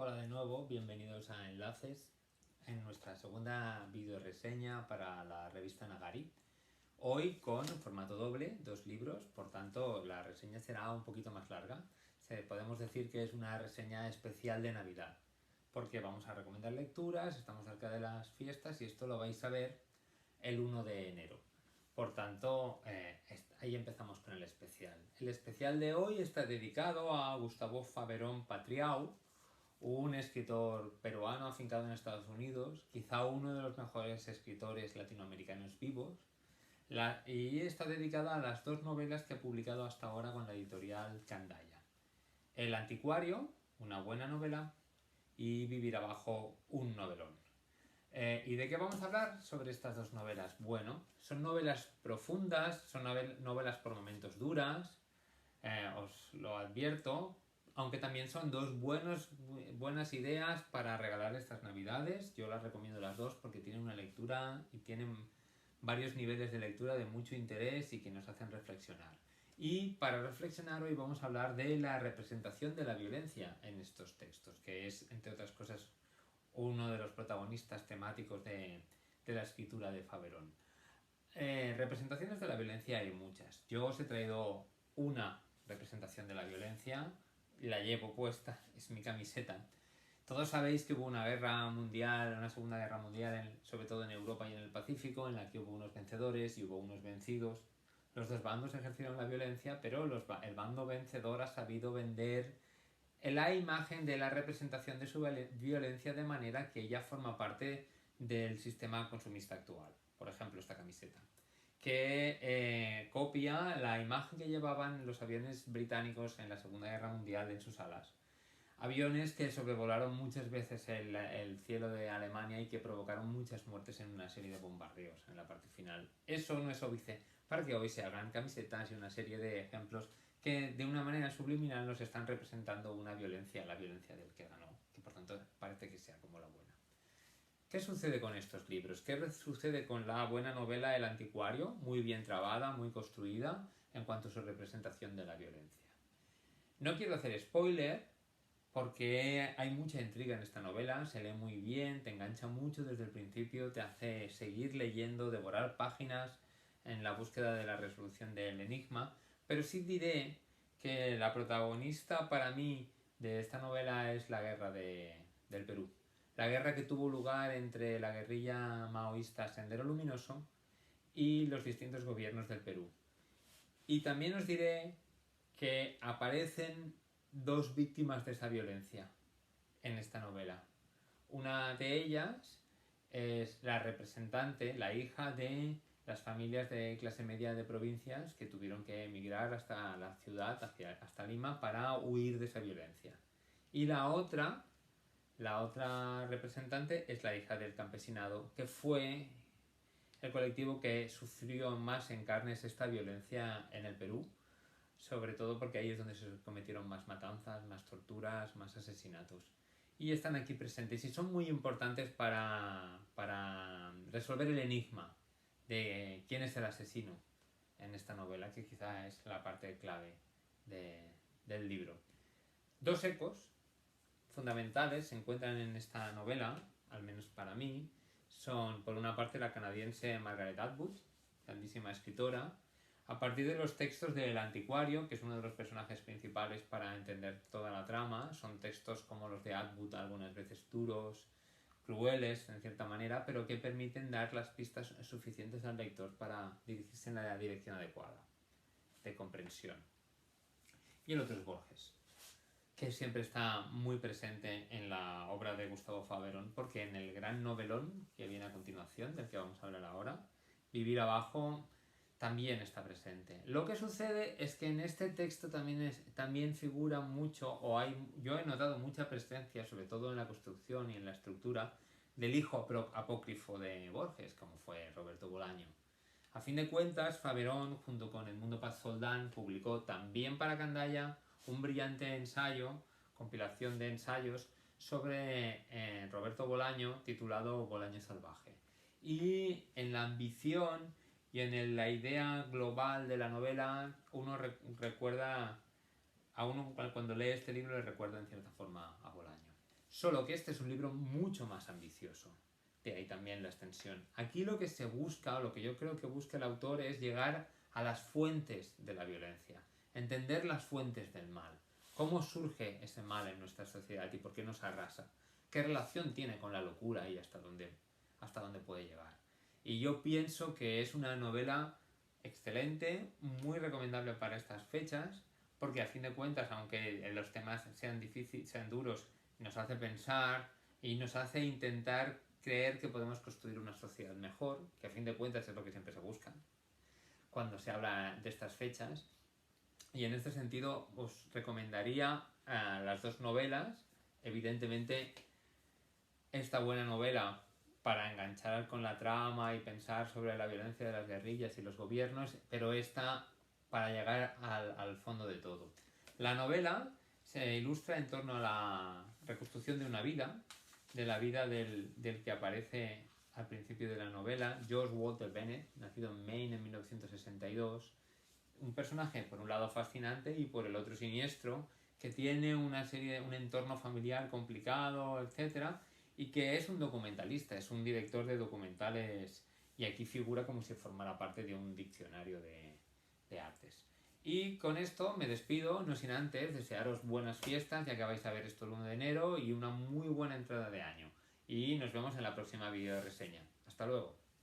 Hola de nuevo, bienvenidos a Enlaces, en nuestra segunda video reseña para la revista Nagari. Hoy con formato doble, 2 libros, por tanto la reseña será un poquito más larga. Podemos decir que es una reseña especial de Navidad, porque vamos a recomendar lecturas, estamos cerca de las fiestas y esto lo vais a ver el 1 de enero. Por tanto, ahí empezamos con el especial. El especial de hoy está dedicado a Gustavo Faverón Patriau, un escritor peruano afincado en Estados Unidos, quizá uno de los mejores escritores latinoamericanos vivos, y está dedicada a las 2 novelas que ha publicado hasta ahora con la editorial Candaya. El anticuario, una buena novela, y Vivir abajo, un novelón. ¿Y de qué vamos a hablar sobre estas 2 novelas? Bueno, son novelas profundas, son novelas por momentos duras, os lo advierto, aunque también son 2 buenas ideas para regalar estas navidades. Yo las recomiendo las 2 porque tienen una lectura y tienen varios niveles de lectura de mucho interés y que nos hacen reflexionar. Y para reflexionar hoy vamos a hablar de la representación de la violencia en estos textos, que es, entre otras cosas, uno de los protagonistas temáticos de la escritura de Faverón. Representaciones de la violencia hay muchas. Yo os he traído una representación de la violencia, la llevo puesta, es mi camiseta. Todos sabéis que hubo una guerra mundial, una segunda guerra mundial, sobre todo en Europa y en el Pacífico, en la que hubo unos vencedores y hubo unos vencidos. Los 2 bandos ejercieron la violencia, pero el bando vencedor ha sabido vender la imagen de la representación de su violencia de manera que ella forma parte del sistema consumista actual. Por ejemplo, esta camiseta, que copia la imagen que llevaban los aviones británicos en la Segunda Guerra Mundial en sus alas. Aviones que sobrevolaron muchas veces el cielo de Alemania y que provocaron muchas muertes en una serie de bombardeos en la parte final. Eso no es óbice para que hoy se hagan camisetas y una serie de ejemplos que de una manera subliminal nos están representando una violencia, la violencia del que ganó, que por tanto parece que sea como la buena. ¿Qué sucede con estos libros? ¿Qué sucede con la buena novela El Anticuario? Muy bien trabada, muy construida en cuanto a su representación de la violencia. No quiero hacer spoiler, porque hay mucha intriga en esta novela, se lee muy bien, te engancha mucho desde el principio, te hace seguir leyendo, devorar páginas en la búsqueda de la resolución del enigma, pero sí diré que la protagonista para mí de esta novela es la guerra del Perú. La guerra que tuvo lugar entre la guerrilla maoísta Sendero Luminoso y los distintos gobiernos del Perú. Y también os diré que aparecen 2 víctimas de esa violencia en esta novela. Una de ellas es la representante, la hija de las familias de clase media de provincias que tuvieron que emigrar hasta la ciudad, hasta Lima, para huir de esa violencia. Y la otra representante es la hija del campesinado, que fue el colectivo que sufrió más en carnes esta violencia en el Perú, sobre todo porque ahí es donde se cometieron más matanzas, más torturas, más asesinatos. Y están aquí presentes y son muy importantes para resolver el enigma de quién es el asesino en esta novela, que quizá es la parte clave del libro. 2 ecos fundamentales se encuentran en esta novela, al menos para mí, son por una parte la canadiense Margaret Atwood, grandísima escritora, a partir de los textos del Anticuario, que es uno de los personajes principales para entender toda la trama. Son textos como los de Atwood, algunas veces duros, crueles en cierta manera, pero que permiten dar las pistas suficientes al lector para dirigirse en la dirección adecuada de comprensión. Y el otro es Borges, que siempre está muy presente en la obra de Gustavo Faverón, porque en el gran novelón que viene a continuación, del que vamos a hablar ahora, Vivir abajo, también está presente. Lo que sucede es que en este texto también figura mucho, yo he notado mucha presencia, sobre todo en la construcción y en la estructura, del hijo apócrifo de Borges, como fue Roberto Bolaño. A fin de cuentas, Faverón, junto con Edmundo Paz Soldán, publicó también para Candaya un brillante ensayo, compilación de ensayos, sobre Roberto Bolaño, titulado Bolaño Salvaje. Y en la ambición y en la idea global de la novela, cuando lee este libro le recuerda en cierta forma a Bolaño. Solo que este es un libro mucho más ambicioso. De ahí también la extensión. Aquí lo que se busca, o lo que yo creo que busca el autor, es llegar a las fuentes de la violencia, entender las fuentes del mal, cómo surge ese mal en nuestra sociedad y por qué nos arrasa, qué relación tiene con la locura y hasta dónde puede llegar. Y yo pienso que es una novela excelente, muy recomendable para estas fechas, porque a fin de cuentas, aunque los temas sean difíciles, sean duros, nos hace pensar y nos hace intentar creer que podemos construir una sociedad mejor, que a fin de cuentas es lo que siempre se busca cuando se habla de estas fechas. Y en este sentido os recomendaría las dos novelas. Evidentemente, esta buena novela para enganchar con la trama y pensar sobre la violencia de las guerrillas y los gobiernos, pero esta para llegar al fondo de todo. La novela se ilustra en torno a la reconstrucción de una vida, de la vida del que aparece al principio de la novela, George Walter Bennett, nacido en Maine en 1962, un personaje por un lado fascinante y por el otro siniestro, que tiene un entorno familiar complicado, etcétera, y que es un documentalista, es un director de documentales y aquí figura como si formara parte de un diccionario de artes. Y con esto me despido, no sin antes desearos buenas fiestas, ya que vais a ver esto el 1 de enero, y una muy buena entrada de año. Y nos vemos en la próxima video reseña. Hasta luego.